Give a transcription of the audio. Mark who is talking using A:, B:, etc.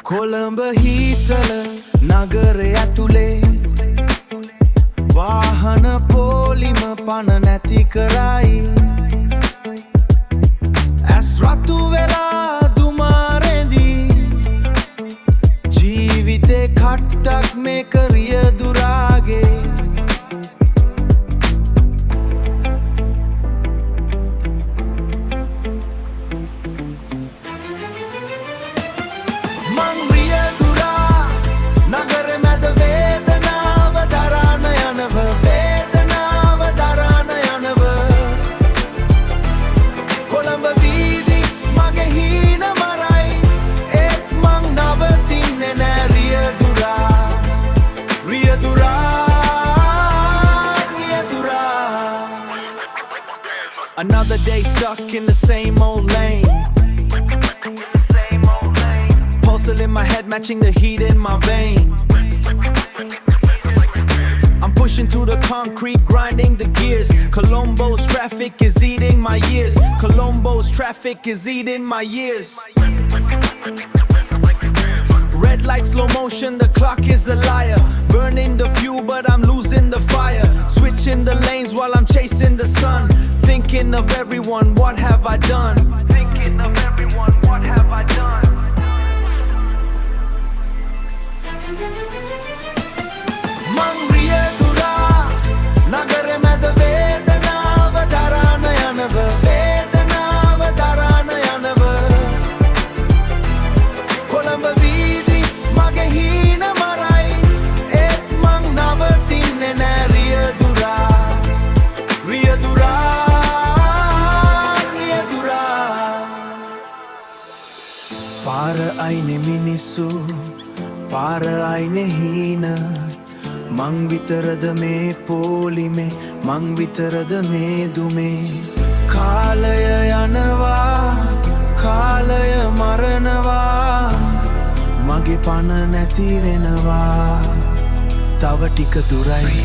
A: කොළඹ හීතල නගරය ඇතුලේ වාහන පොලිම පණ නැති කරයි ඇස් රතු වෙලා දුමාරෙදී ජීවිතේ කට්ටක් මේක රියදුරාගේ මං රියදුරා නගර මැද වේදනාව දරාන යනව වේදනාව දරාන යනව කොළඹ වීදි මගේ හීන මරයි ඒත් මං නවතින්නේ නෑ රියදුරා රියදුරා රියදුරා Another day stuck in the same old lane Pulsing in my head, matching the heat in my vein. I'm pushing through the concrete, grinding the gears. Colombo's traffic is eating my years. Colombo's traffic is eating my years. Red light, slow motion, the clock is a liar. Burning the fuel, but I'm losing the fire. Switching the lanes while I'm chasing the sun. Thinking of everyone, what have I done? Thinking of everyone, what have I done? මං රියදුරා නගර මැද වේදනාව දරාන යනව වේදනාව දරාන යනව කොළඹ වීදි මගේ හීන මරයි ඒත් මං නවතින්නේ නෑ රියදුරා රියදුරා රියදුරා පාර අයිනේ මිනිස්සු පාර අයිනේ හීන මං විතරද මේ පොලිමේ මං විතරද මේ දුමේ කාලය යනවා කාලය මරනවා මගේ පණ නැති වෙනවා තව ටික දුරයි